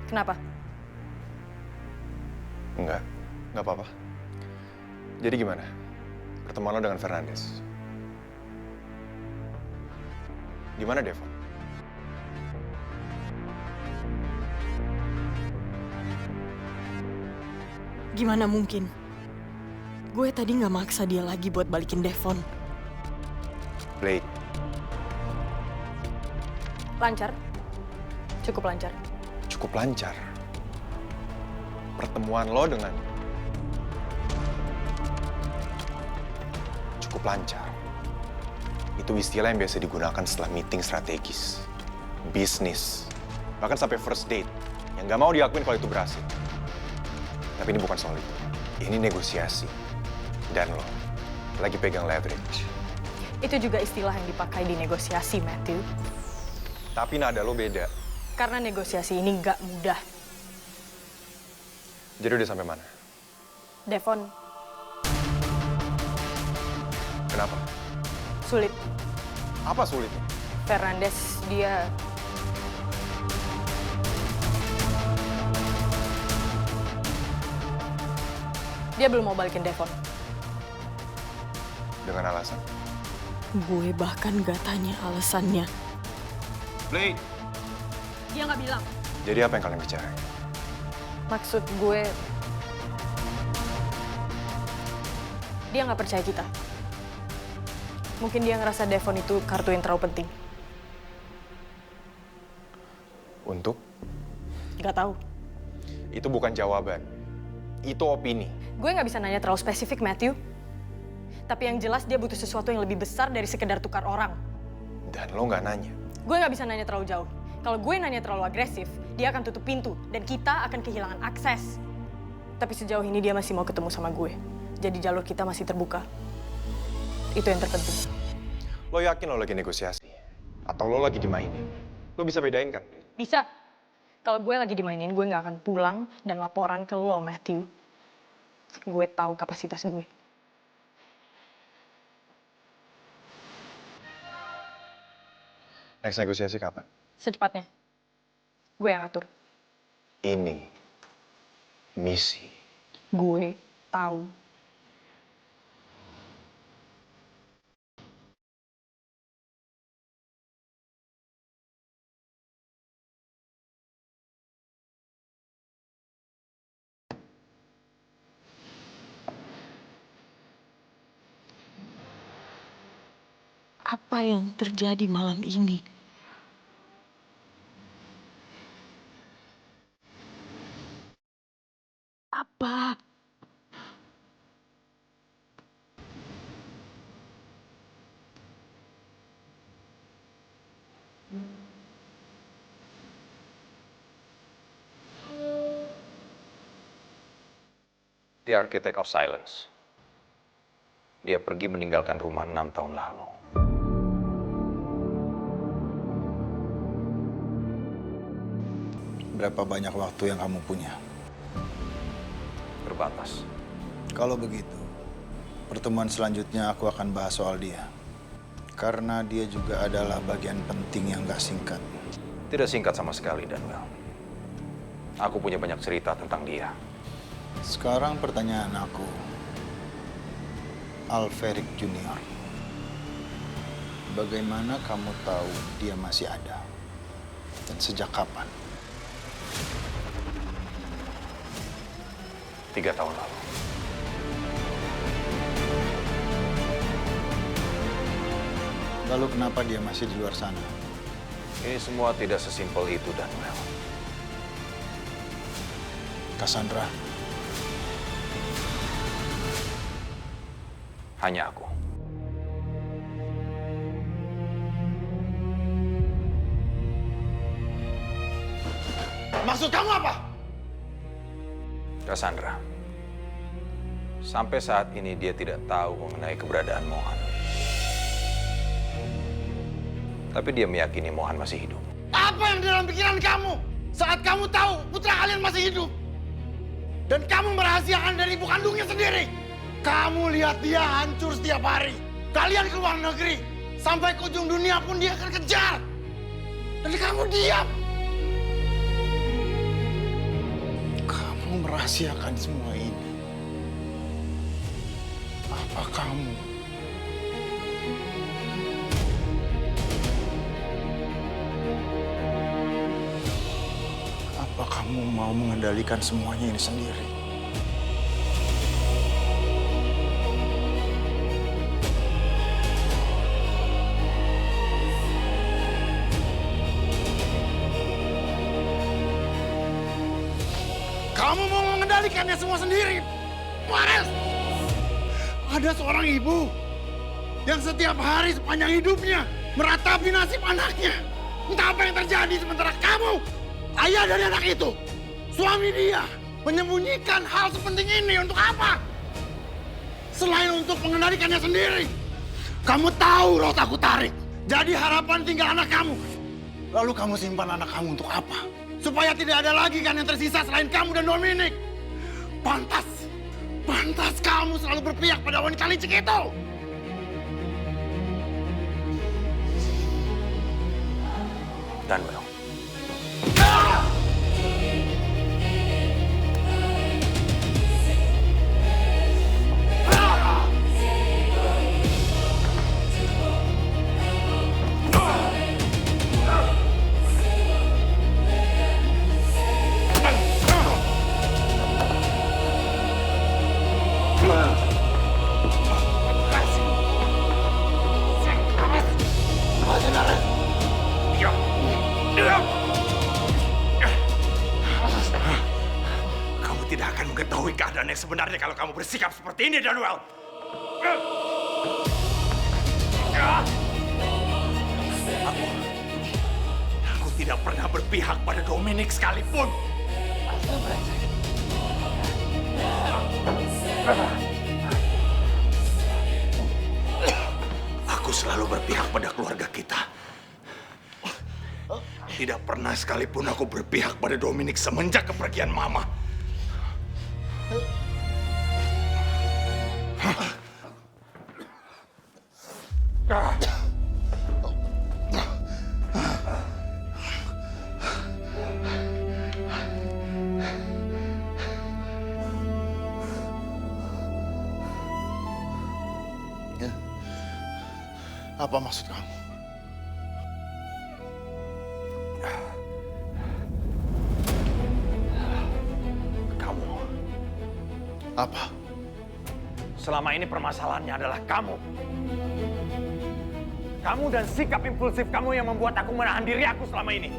Kenapa? Enggak apa-apa. Jadi gimana? Pertemuan lo dengan Fernandes? Gimana, Devon? Gimana mungkin? Gue tadi nggak maksa dia lagi buat balikin Devon. Blake, Lancar? Cukup lancar. cukup lancar. Pertemuan lo dengan cukup lancar. Itu istilah yang biasa digunakan setelah meeting strategis. Bisnis. Bahkan sampai first date. Yang nggak mau diakuin kalau itu berhasil. Tapi ini bukan soal itu. Ini negosiasi. Dan lo lagi pegang leverage. Itu juga istilah yang dipakai di negosiasi, Matthew. Tapi nada lo beda. Karena negosiasi ini nggak mudah. Jadi udah sampai mana? Devon, Kenapa? sulit. Apa sulitnya? Fernandes, dia belum mau balikin Devon. Dengan alasan? Gue bahkan gak tanya alasannya. Blake! Dia nggak bilang. Jadi apa yang kalian bicarain? Maksud gue, dia nggak percaya kita. Mungkin dia ngerasa Devon itu kartu yang terlalu penting. Untuk? Nggak tahu. Itu bukan jawaban. Itu opini. Gue nggak bisa nanya terlalu spesifik, Matthew. Tapi yang jelas dia butuh sesuatu yang lebih besar dari sekedar tukar orang. Dan lo nggak nanya. Gue nggak bisa nanya terlalu jauh. Kalau gue nanya terlalu agresif, dia akan tutup pintu. Dan kita akan kehilangan akses. Tapi sejauh ini dia masih mau ketemu sama gue. Jadi jalur kita masih terbuka. Itu yang terpenting. Lo yakin lo lagi negosiasi? Atau lo lagi dimainin? Lo bisa bedain kan? Bisa. Kalau gue lagi dimainin, gue nggak akan pulang dan laporan ke lo, Matthew. Gue tahu kapasitas gue. Next negosiasi kapan? Secepatnya. Gue yang atur. Ini misi. Gue tahu. Apa yang terjadi malam ini? Apa? The Architect of Silence. Dia pergi meninggalkan rumah 6 tahun lalu. Berapa banyak waktu yang kamu punya? Terbatas. Kalau begitu, pertemuan selanjutnya aku akan bahas soal dia. Karena dia juga adalah bagian penting yang gak singkat. Tidak singkat sama sekali, Danwell. Aku punya banyak cerita tentang dia. Sekarang pertanyaan aku, Alferic Junior. Bagaimana kamu tahu dia masih ada? Dan sejak kapan? 3 tahun lalu. Lalu kenapa dia masih di luar sana? Ini semua tidak sesimpel itu, Danwell. Cassandra, Hanya aku. maksud kamu apa? Cassandra. Sampai saat ini dia tidak tahu mengenai keberadaan Mohan. Tapi dia meyakini Mohan masih hidup. Apa yang di dalam pikiran kamu saat kamu tahu putra kalian masih hidup? Dan kamu merahasiakan dari ibu kandungnya sendiri. Kamu lihat dia hancur setiap hari. Kalian ke luar negeri. Sampai ke ujung dunia pun dia akan kejar. Dan kamu diam. merahasiakan semua ini? Apa kamu? Apa kamu mau mengendalikan semuanya ini sendiri? Kamu mau mengendalikannya semua sendiri, Mares? Ada seorang ibu yang setiap hari sepanjang hidupnya meratapi nasib anaknya. Entah apa yang terjadi sementara kamu, ayah dari anak itu, suami dia, menyembunyikan hal sepenting ini untuk apa? Selain untuk mengendalikannya sendiri. Kamu tahu Rot aku tarik. Jadi harapan tinggal anak kamu. Lalu kamu simpan anak kamu untuk apa? Supaya tidak ada lagi kan yang tersisa selain kamu dan Dominic. Pantas kamu selalu berpihak pada wanita licik itu. Daniel. Kamu tidak akan mengetahui keadaan yang sebenarnya kalau kamu bersikap seperti ini, Daniel. Aku tidak pernah berpihak pada Dominic sekalipun. Aku selalu berpihak pada keluarga kita. Tidak pernah sekalipun aku berpihak pada Dominic semenjak kepergian Mama. Apa maksud kamu? Kamu. Apa? Selama ini permasalahannya adalah kamu. Kamu dan sikap impulsif kamu yang membuat aku menahan diri aku selama ini.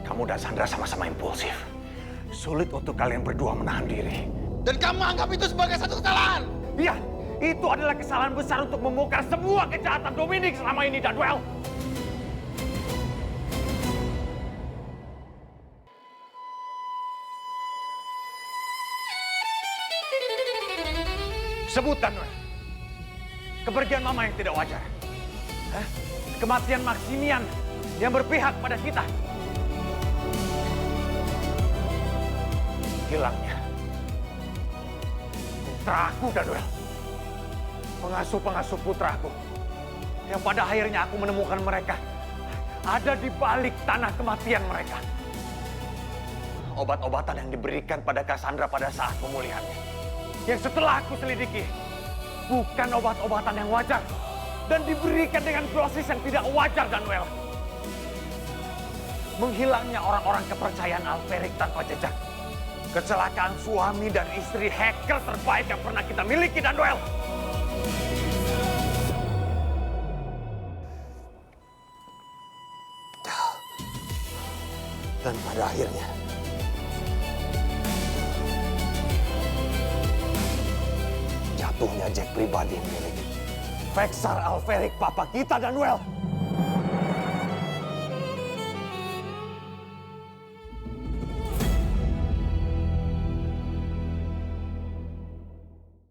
Kamu dan Sandra sama-sama impulsif. Sulit untuk kalian berdua menahan diri. Dan kamu anggap itu sebagai satu kesalahan? Iya, itu adalah kesalahan besar untuk membongkar semua kejahatan Dominic selama ini, Daniel. Sebut, Daniel. Kepergian Mama yang tidak wajar. Kematian Maximian yang berpihak pada kita. Hilangnya putraku, Daniel. Pengasuh-pengasuh putraku. Yang pada akhirnya aku menemukan mereka ada di balik tanah kematian mereka. Obat-obatan yang diberikan pada Cassandra pada saat pemulihannya. Yang setelah aku selidiki, bukan obat-obatan yang wajar. Dan diberikan dengan dosis yang tidak wajar, Daniel. Menghilangnya orang-orang kepercayaan Alferic tanpa jejak. Kecelakaan suami dan istri hacker terbaik yang pernah kita miliki, Daniel. Dan pada akhirnya, jatuhnya Jack pribadi milik Vexar Alferic, papa kita, Daniel.